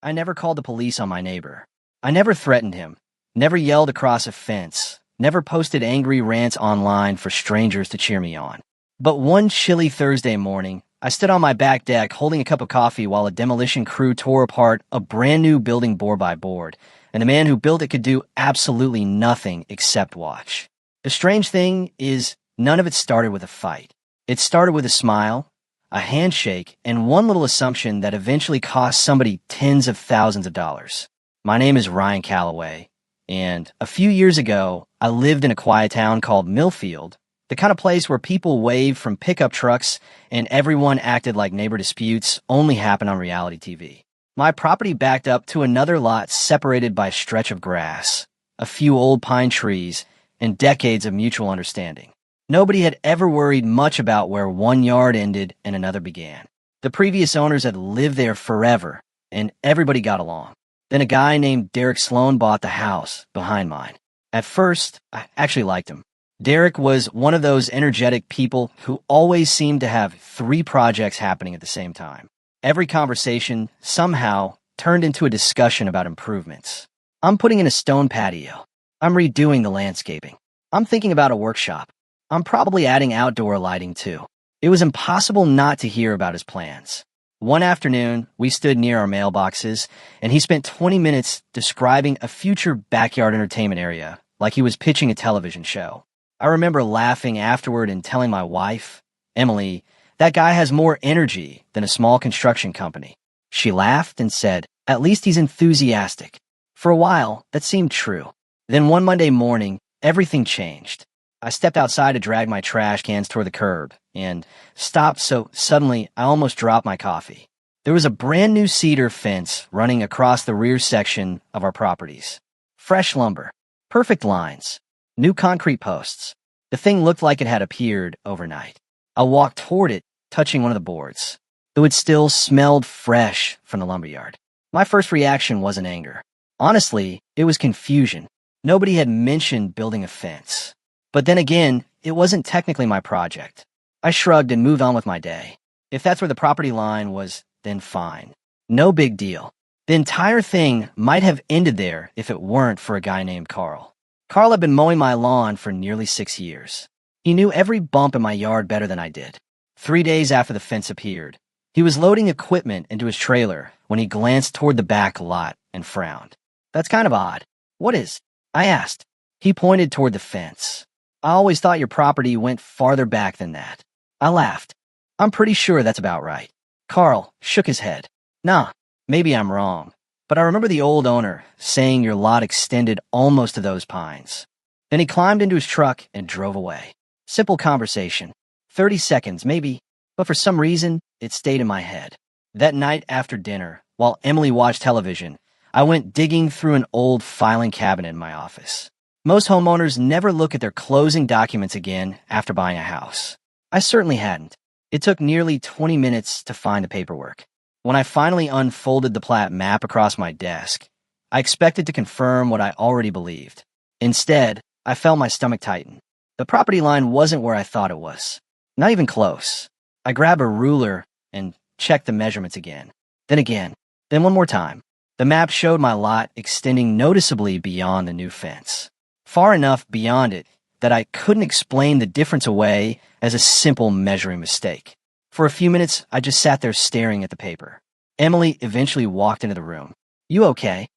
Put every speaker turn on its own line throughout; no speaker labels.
I never called the police on my neighbor. I never threatened him, never yelled across a fence, never posted angry rants online for strangers to cheer me on. But one chilly Thursday morning, I stood on my back deck holding a cup of coffee while a demolition crew tore apart a brand new building board by board, and the man who built it could do absolutely nothing except watch. The strange thing is, none of it started with a fight. It started with a smile, a handshake, and one little assumption that eventually cost somebody tens of thousands of dollars. My name is Ryan Calloway, and a few years ago, I lived in a quiet town called Millfield, the kind of place where people waved from pickup trucks and everyone acted like neighbor disputes only happen on reality TV. My property backed up to another lot separated by a stretch of grass, a few old pine trees, and decades of mutual understanding. Nobody had ever worried much about where one yard ended and another began. The previous owners had lived there forever, and everybody got along. Then a guy named Derek Sloan bought the house behind mine. At first, I actually liked him. Derek was one of those energetic people who always seemed to have 3 projects happening at the same time. Every conversation, somehow, turned into a discussion about improvements. I'm putting in a stone patio. I'm redoing the landscaping. I'm thinking about a workshop. I'm probably adding outdoor lighting too. It was impossible not to hear about his plans. One afternoon, we stood near our mailboxes, and he spent 20 minutes describing a future backyard entertainment area, like he was pitching a television show. I remember laughing afterward and telling my wife, Emily, that guy has more energy than a small construction company. She laughed and said, at least he's enthusiastic. For a while, that seemed true. Then one Monday morning, everything changed. I stepped outside to drag my trash cans toward the curb and stopped so suddenly I almost dropped my coffee. There was a brand new cedar fence running across the rear section of our properties. Fresh lumber, perfect lines, new concrete posts. The thing looked like it had appeared overnight. I walked toward it, touching one of the boards, though it still smelled fresh from the lumberyard. My first reaction wasn't anger. Honestly, it was confusion. Nobody had mentioned building a fence. But then again, it wasn't technically my project. I shrugged and moved on with my day. If that's where the property line was, then fine. No big deal. The entire thing might have ended there if it weren't for a guy named Carl. Carl had been mowing my lawn for nearly 6 years. He knew every bump in my yard better than I did. 3 days after the fence appeared, he was loading equipment into his trailer when he glanced toward the back lot and frowned. That's kind of odd. What is? I asked. He pointed toward the fence. I always thought your property went farther back than that. I laughed. I'm pretty sure that's about right. Carl shook his head. Nah, maybe I'm wrong. But I remember the old owner saying your lot extended almost to those pines. Then he climbed into his truck and drove away. Simple conversation. 30 seconds, maybe. But for some reason, it stayed in my head. That night after dinner, while Emily watched television, I went digging through an old filing cabinet in my office. Most homeowners never look at their closing documents again after buying a house. I certainly hadn't. It took nearly 20 minutes to find the paperwork. When I finally unfolded the plat map across my desk, I expected to confirm what I already believed. Instead, I felt my stomach tighten. The property line wasn't where I thought it was. Not even close. I grabbed a ruler and checked the measurements again. Then one more time. The map showed my lot extending noticeably beyond the new fence. Far enough beyond it that I couldn't explain the difference away as a simple measuring mistake. For a few minutes, I just sat there staring at the paper. Emily eventually walked into the room. You okay?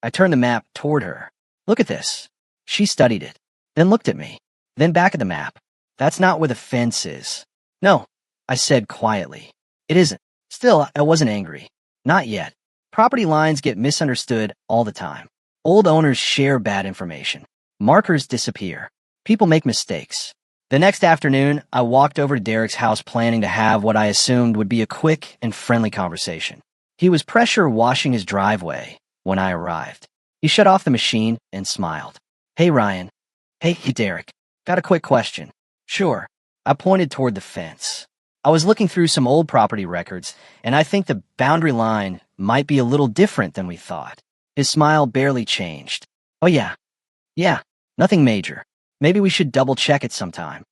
I turned the map toward her. Look at this. She studied it, then looked at me, then back at the map. That's not where the fence is. No, I said quietly. It isn't. Still, I wasn't angry. Not yet. Property lines get misunderstood all the time. Old owners share bad information. Markers disappear. People make mistakes. The next afternoon, I walked over to Derek's house planning to have what I assumed would be a quick and friendly conversation. He was pressure washing his driveway when I arrived. He shut off the machine and smiled. Hey, Ryan. Hey, Derek. Got a quick question. Sure. I pointed toward the fence. I was looking through some old property records, and I think the boundary line might be a little different than we thought. His smile barely changed. Oh, yeah. Yeah, nothing major. Maybe we should double-check it sometime.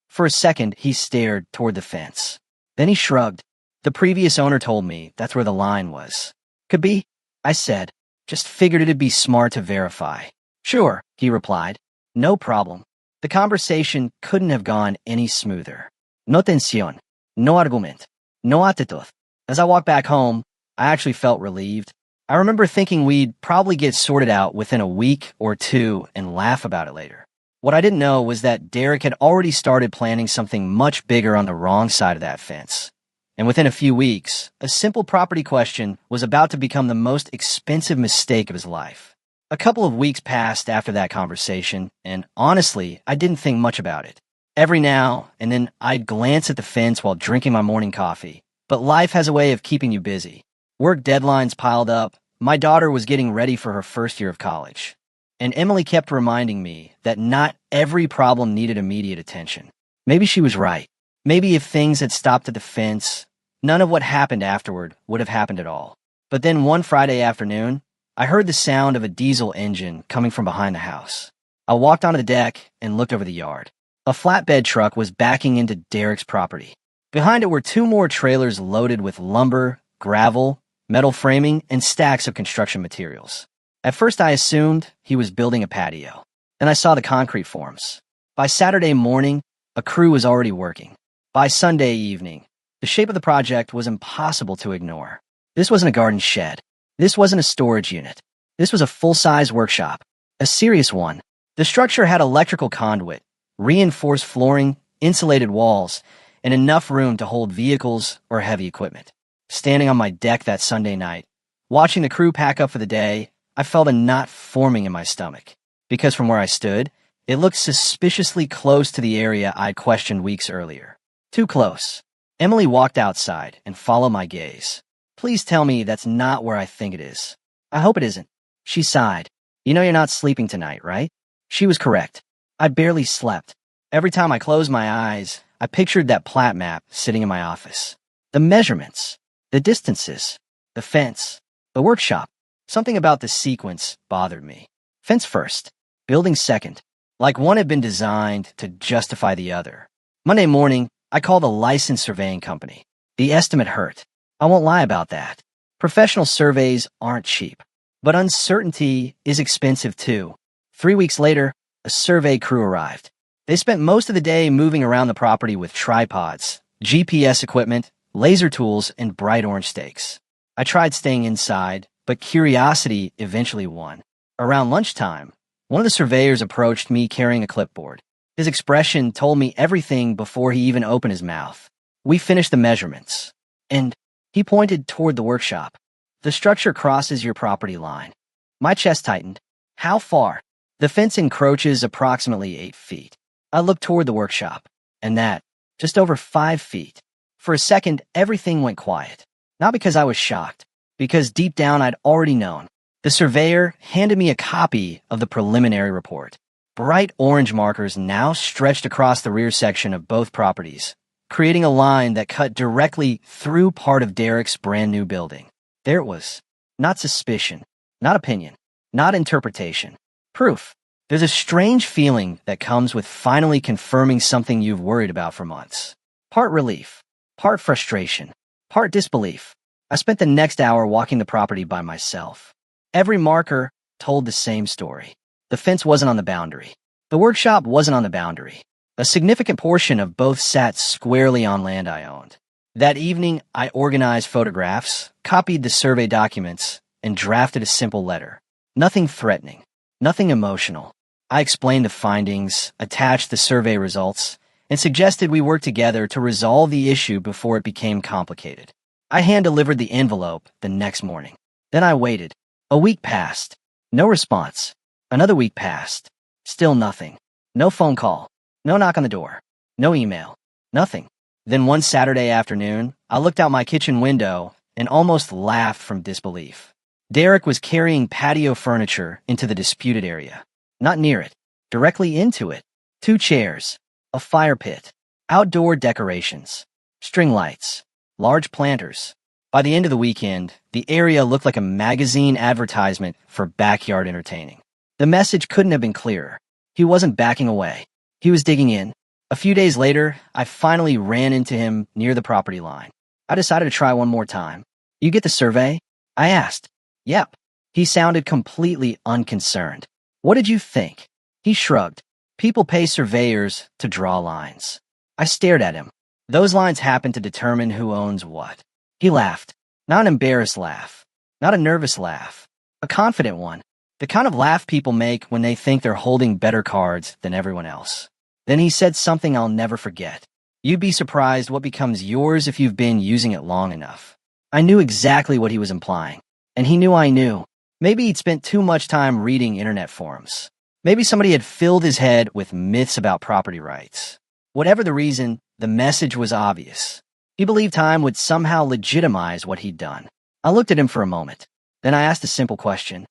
For a second, he stared toward the fence. Then he shrugged. The previous owner told me that's where the line was. Could be. I said. Just figured it'd be smart to verify. Sure, he replied. No problem. The conversation couldn't have gone any smoother. No tensión, no argument, no actitud. As I walked back home, I actually felt relieved. I remember thinking we'd probably get sorted out within a week or two and laugh about it later. What I didn't know was that Derek had already started planning something much bigger on the wrong side of that fence. And within a few weeks, a simple property question was about to become the most expensive mistake of his life. A couple of weeks passed after that conversation, and honestly, I didn't think much about it. Every now and then, I'd glance at the fence while drinking my morning coffee. But life has a way of keeping you busy. Work deadlines piled up. My daughter was getting ready for her first year of college. And Emily kept reminding me that not every problem needed immediate attention. Maybe she was right. Maybe if things had stopped at the fence, none of what happened afterward would have happened at all. But then one Friday afternoon, I heard the sound of a diesel engine coming from behind the house. I walked onto the deck and looked over the yard. A flatbed truck was backing into Derek's property. Behind it were two more trailers loaded with lumber, gravel, metal framing, and stacks of construction materials. At first I assumed he was building a patio. Then I saw the concrete forms. By Saturday morning, a crew was already working. By Sunday evening, the shape of the project was impossible to ignore. This wasn't a garden shed. This wasn't a storage unit. This was a full-size workshop. A serious one. The structure had electrical conduit, reinforced flooring, insulated walls, and enough room to hold vehicles or heavy equipment. Standing on my deck that Sunday night, watching the crew pack up for the day, I felt a knot forming in my stomach. Because from where I stood, it looked suspiciously close to the area I'd questioned weeks earlier. Too close. Emily walked outside and followed my gaze. Please tell me that's not where I think it is. I hope it isn't. She sighed. You know you're not sleeping tonight, right? She was correct. I barely slept. Every time I closed my eyes, I pictured that plat map sitting in my office. The measurements, the distances, the fence, the workshop. Something about the sequence bothered me. Fence first, building second, like one had been designed to justify the other. Monday morning, I called a licensed surveying company. The estimate hurt. I won't lie about that. Professional surveys aren't cheap. But uncertainty is expensive too. 3 weeks later, a survey crew arrived. They spent most of the day moving around the property with tripods, GPS equipment, laser tools, and bright orange stakes. I tried staying inside, but curiosity eventually won. Around lunchtime, one of the surveyors approached me carrying a clipboard. His expression told me everything before he even opened his mouth. We finished the measurements, and he pointed toward the workshop. The structure crosses your property line. My chest tightened. How far? The fence encroaches approximately 8 feet. I looked toward the workshop, and that, just over 5 feet. For a second, everything went quiet. Not because I was shocked, because deep down I'd already known. The surveyor handed me a copy of the preliminary report. Bright orange markers now stretched across the rear section of both properties, creating a line that cut directly through part of Derek's brand new building. There it was. Not suspicion, not opinion, not interpretation. Proof. There's a strange feeling that comes with finally confirming something you've worried about for months. Part relief, part frustration, part disbelief. I spent the next hour walking the property by myself. Every marker told the same story. The fence wasn't on the boundary. The workshop wasn't on the boundary. A significant portion of both sat squarely on land I owned. That evening, I organized photographs, copied the survey documents, and drafted a simple letter. Nothing threatening, nothing emotional. I explained the findings, attached the survey results, and suggested we work together to resolve the issue before it became complicated. I hand-delivered the envelope the next morning. Then I waited. A week passed. No response. Another week passed. Still nothing. No phone call. No knock on the door. No email. Nothing. Then one Saturday afternoon, I looked out my kitchen window and almost laughed from disbelief. Derek was carrying patio furniture into the disputed area. Not near it. Directly into it. 2 chairs. A fire pit. Outdoor decorations. String lights. Large planters. By the end of the weekend, the area looked like a magazine advertisement for backyard entertaining. The message couldn't have been clearer. He wasn't backing away. He was digging in. A few days later, I finally ran into him near the property line. I decided to try one more time. You get the survey? I asked. Yep. He sounded completely unconcerned. What did you think? He shrugged. People pay surveyors to draw lines. I stared at him. Those lines happen to determine who owns what. He laughed. Not an embarrassed laugh. Not a nervous laugh. A confident one. The kind of laugh people make when they think they're holding better cards than everyone else. Then he said something I'll never forget. You'd be surprised what becomes yours if you've been using it long enough. I knew exactly what he was implying. And he knew I knew. Maybe he'd spent too much time reading internet forums. Maybe somebody had filled his head with myths about property rights. Whatever the reason, the message was obvious. He believed time would somehow legitimize what he'd done. I looked at him for a moment. Then I asked a simple question.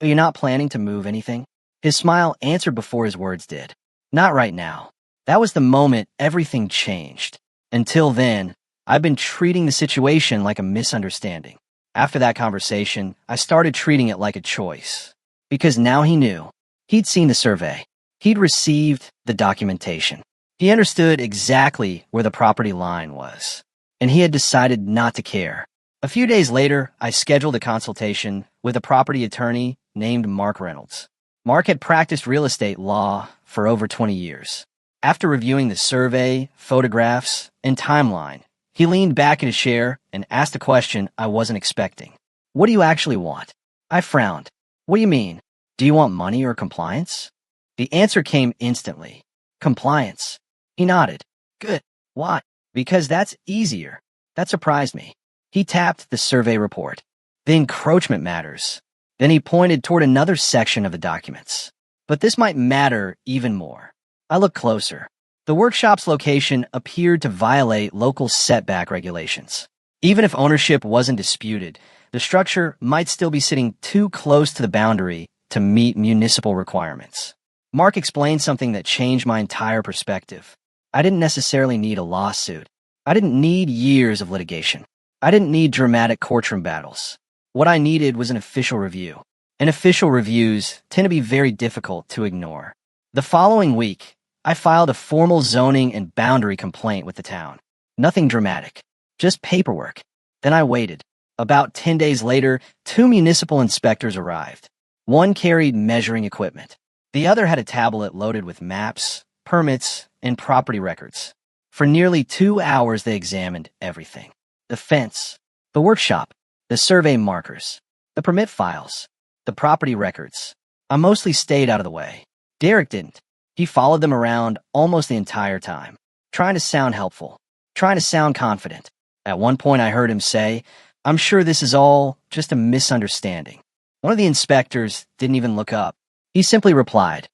Are you not planning to move anything? His smile answered before his words did. Not right now. That was the moment everything changed. Until then, I've been treating the situation like a misunderstanding. After that conversation, I started treating it like a choice. Because now he knew. He'd seen the survey. He'd received the documentation. He understood exactly where the property line was. And he had decided not to care. A few days later, I scheduled a consultation with a property attorney named Mark Reynolds. Mark had practiced real estate law for over 20 years. After reviewing the survey, photographs, and timeline, he leaned back in his chair and asked a question I wasn't expecting. What do you actually want? I frowned. What do you mean? Do you want money or compliance? The answer came instantly. Compliance. He nodded. Good. Why? Because that's easier. That surprised me. He tapped the survey report. The encroachment matters. Then he pointed toward another section of the documents. But this might matter even more. I looked closer. The workshop's location appeared to violate local setback regulations. Even if ownership wasn't disputed, the structure might still be sitting too close to the boundary to meet municipal requirements. Mark explained something that changed my entire perspective. I didn't necessarily need a lawsuit. I didn't need years of litigation. I didn't need dramatic courtroom battles. What I needed was an official review. And official reviews tend to be very difficult to ignore. The following week, I filed a formal zoning and boundary complaint with the town. Nothing dramatic, just paperwork. Then I waited. About 10 days later, 2 municipal inspectors arrived. One carried measuring equipment. The other had a tablet loaded with maps, permits, and property records. For nearly 2 hours, they examined everything. The fence, the workshop, the survey markers, the permit files, the property records. I mostly stayed out of the way. Derek didn't. He followed them around almost the entire time, trying to sound helpful, trying to sound confident. At one point, I heard him say, "I'm sure this is all just a misunderstanding." One of the inspectors didn't even look up. He simply replied,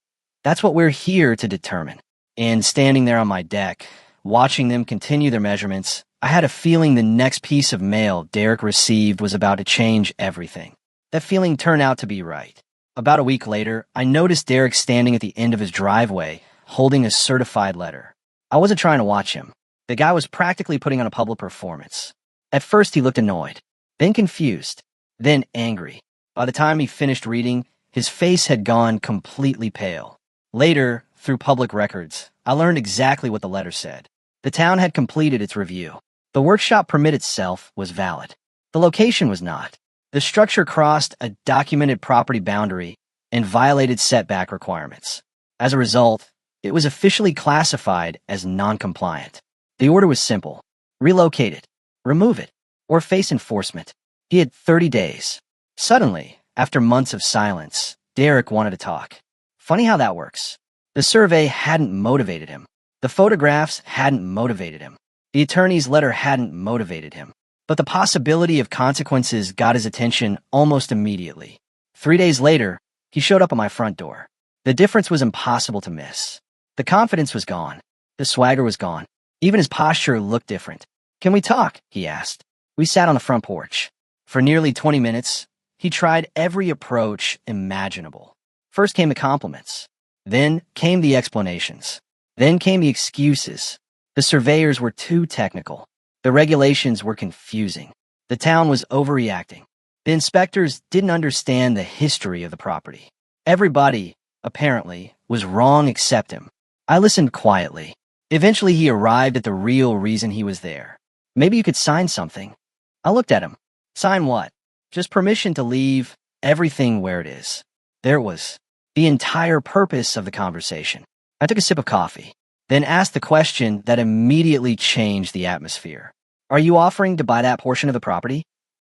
"That's what we're here to determine." And standing there on my deck, watching them continue their measurements, I had a feeling the next piece of mail Derek received was about to change everything. That feeling turned out to be right. About a week later, I noticed Derek standing at the end of his driveway, holding a certified letter. I wasn't trying to watch him. The guy was practically putting on a public performance. At first, he looked annoyed, then confused, then angry. By the time he finished reading, his face had gone completely pale. Later, through public records, I learned exactly what the letter said. The town had completed its review. The workshop permit itself was valid. The location was not. The structure crossed a documented property boundary and violated setback requirements. As a result, it was officially classified as non-compliant. The order was simple. Relocate it, remove it, or face enforcement. He had 30 days. Suddenly, after months of silence, Derek wanted to talk. Funny how that works. The survey hadn't motivated him. The photographs hadn't motivated him. The attorney's letter hadn't motivated him. But the possibility of consequences got his attention almost immediately. 3 days later, he showed up at my front door. The difference was impossible to miss. The confidence was gone. The swagger was gone. Even his posture looked different. "Can we talk?" he asked. We sat on the front porch. For nearly 20 minutes, he tried every approach imaginable. First came the compliments. Then came the explanations. Then came the excuses. The surveyors were too technical. The regulations were confusing. The town was overreacting. The inspectors didn't understand the history of the property. Everybody, apparently, was wrong except him. I listened quietly. Eventually, he arrived at the real reason he was there. "Maybe you could sign something." I looked at him. "Sign what?" Just permission to leave everything where it is. There it was. The entire purpose of the conversation. I took a sip of coffee, then asked the question that immediately changed the atmosphere. Are you offering to buy that portion of the property?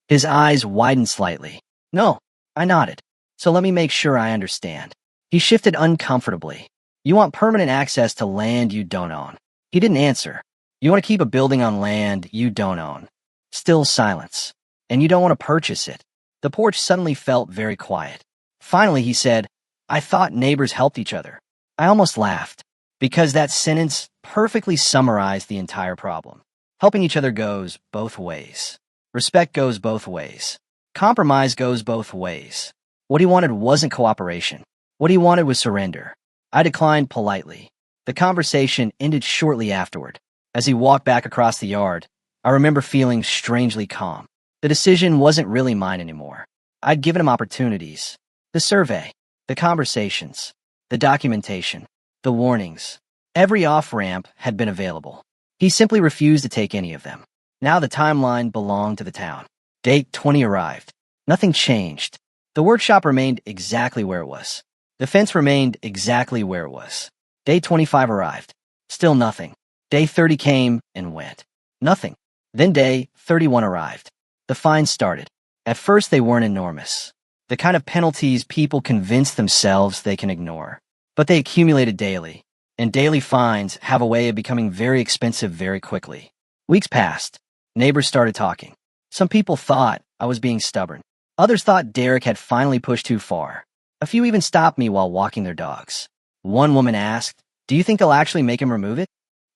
His eyes widened slightly. No, I nodded. So let me make sure I understand. He shifted uncomfortably. You want permanent access to land you don't own. He didn't answer. You want to keep a building on land you don't own. Still silence. And you don't want to purchase it. The porch suddenly felt very quiet. Finally, he said, I thought neighbors helped each other. I almost laughed, because that sentence perfectly summarized the entire problem. Helping each other goes both ways. Respect goes both ways. Compromise goes both ways. What he wanted wasn't cooperation. What he wanted was surrender. I declined politely. The conversation ended shortly afterward. As he walked back across the yard, I remember feeling strangely calm. The decision wasn't really mine anymore. I'd given him opportunities. The survey, the conversations, the documentation, the warnings. Every off-ramp had been available. He simply refused to take any of them. Now the timeline belonged to the town. Date 20 arrived. Nothing changed. The workshop remained exactly where it was. The fence remained exactly where it was. Day 25 arrived. Still nothing. Day 30 came and went. Nothing. Then day 31 arrived. The fines started. At first they weren't enormous. The kind of penalties people convince themselves they can ignore. But they accumulated daily. And daily fines have a way of becoming very expensive very quickly. Weeks passed. Neighbors started talking. Some people thought I was being stubborn. Others thought Derek had finally pushed too far. A few even stopped me while walking their dogs. One woman asked, do you think they'll actually make him remove it?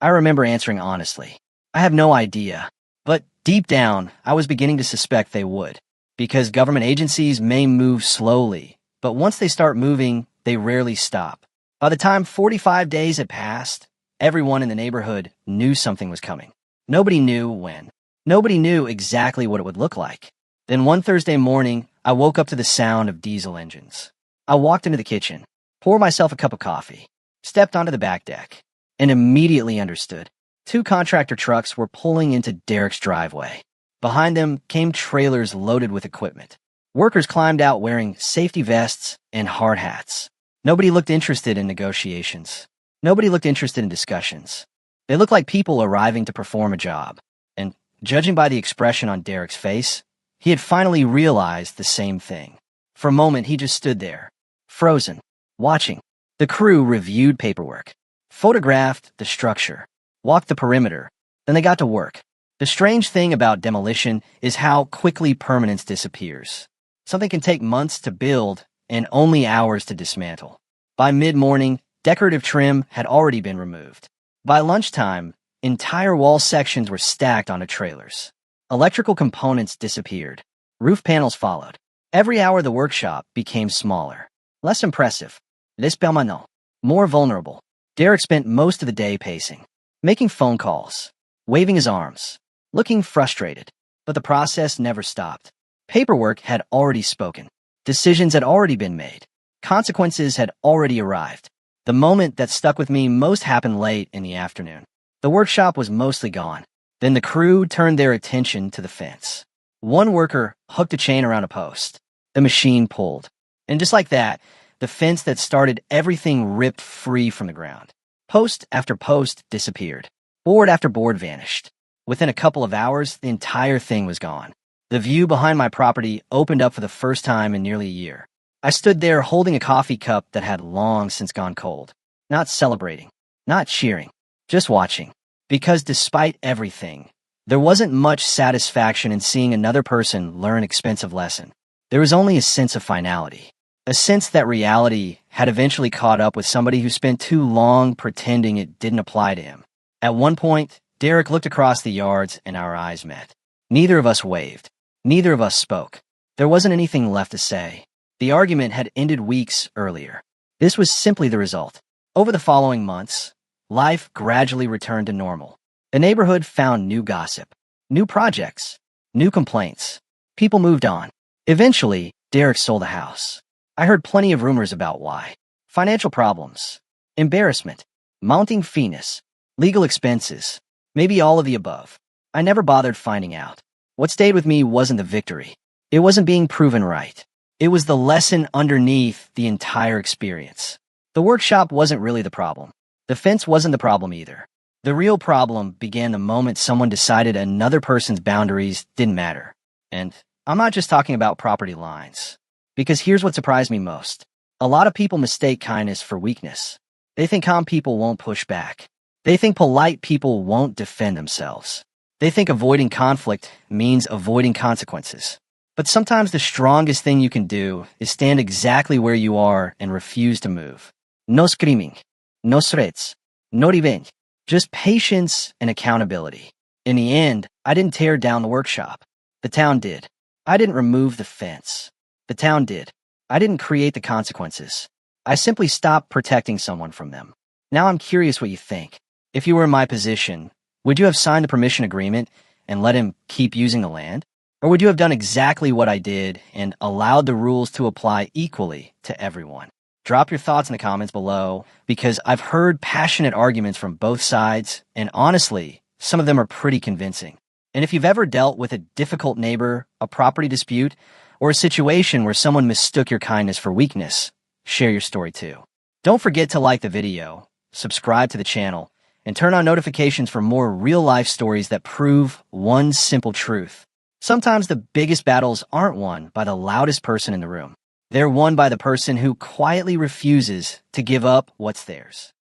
I remember answering honestly. I have no idea. But deep down, I was beginning to suspect they would. Because government agencies may move slowly, but once they start moving, they rarely stop. By the time 45 days had passed, everyone in the neighborhood knew something was coming. Nobody knew when. Nobody knew exactly what it would look like. Then one Thursday morning, I woke up to the sound of diesel engines. I walked into the kitchen, poured myself a cup of coffee, stepped onto the back deck, and immediately understood. 2 contractor trucks were pulling into Derek's driveway. Behind them came trailers loaded with equipment. Workers climbed out wearing safety vests and hard hats. Nobody looked interested in negotiations. Nobody looked interested in discussions. They looked like people arriving to perform a job. And judging by the expression on Derek's face, he had finally realized the same thing. For a moment, he just stood there, frozen, watching. The crew reviewed paperwork, photographed the structure, walked the perimeter, then they got to work. The strange thing about demolition is how quickly permanence disappears. Something can take months to build and only hours to dismantle. By mid-morning, decorative trim had already been removed. By lunchtime, entire wall sections were stacked onto trailers. Electrical components disappeared. Roof panels followed. Every hour the workshop became smaller. Less impressive. Less permanent. More vulnerable. Derek spent most of the day pacing, making phone calls, waving his arms, looking frustrated. But the process never stopped. Paperwork had already spoken. Decisions had already been made. Consequences had already arrived. The moment that stuck with me most happened late in the afternoon. The workshop was mostly gone. Then the crew turned their attention to the fence. One worker hooked a chain around a post. The machine pulled. And just like that, the fence that started everything ripped free from the ground. Post after post disappeared. Board after board vanished. Within a couple of hours, the entire thing was gone. The view behind my property opened up for the first time in nearly a year. I stood there holding a coffee cup that had long since gone cold. Not celebrating, not cheering, just watching. Because despite everything, there wasn't much satisfaction in seeing another person learn an expensive lesson. There was only a sense of finality. A sense that reality had eventually caught up with somebody who spent too long pretending it didn't apply to him. At one point, Derek looked across the yards and our eyes met. Neither of us waved. Neither of us spoke. There wasn't anything left to say. The argument had ended weeks earlier. This was simply the result. Over the following months, life gradually returned to normal. The neighborhood found new gossip, new projects, new complaints. People moved on. Eventually, Derek sold the house. I heard plenty of rumors about why. Financial problems, embarrassment, mounting fees, legal expenses, maybe all of the above. I never bothered finding out. What stayed with me wasn't the victory. It wasn't being proven right. It was the lesson underneath the entire experience. The workshop wasn't really the problem. The fence wasn't the problem either. The real problem began the moment someone decided another person's boundaries didn't matter. And I'm not just talking about property lines. Because here's what surprised me most. A lot of people mistake kindness for weakness. They think calm people won't push back. They think polite people won't defend themselves. They think avoiding conflict means avoiding consequences. But sometimes the strongest thing you can do is stand exactly where you are and refuse to move. No screaming, no threats, no revenge, just patience and accountability. In the end, I didn't tear down the workshop. The town did. I didn't remove the fence. The town did. I didn't create the consequences. I simply stopped protecting someone from them. Now I'm curious what you think. If you were in my position, would you have signed the permission agreement and let him keep using the land? Or would you have done exactly what I did and allowed the rules to apply equally to everyone? Drop your thoughts in the comments below, because I've heard passionate arguments from both sides, and honestly, some of them are pretty convincing. And if you've ever dealt with a difficult neighbor, a property dispute, or a situation where someone mistook your kindness for weakness, share your story too. Don't forget to like the video, subscribe to the channel, and turn on notifications for more real-life stories that prove one simple truth. Sometimes the biggest battles aren't won by the loudest person in the room. They're won by the person who quietly refuses to give up what's theirs.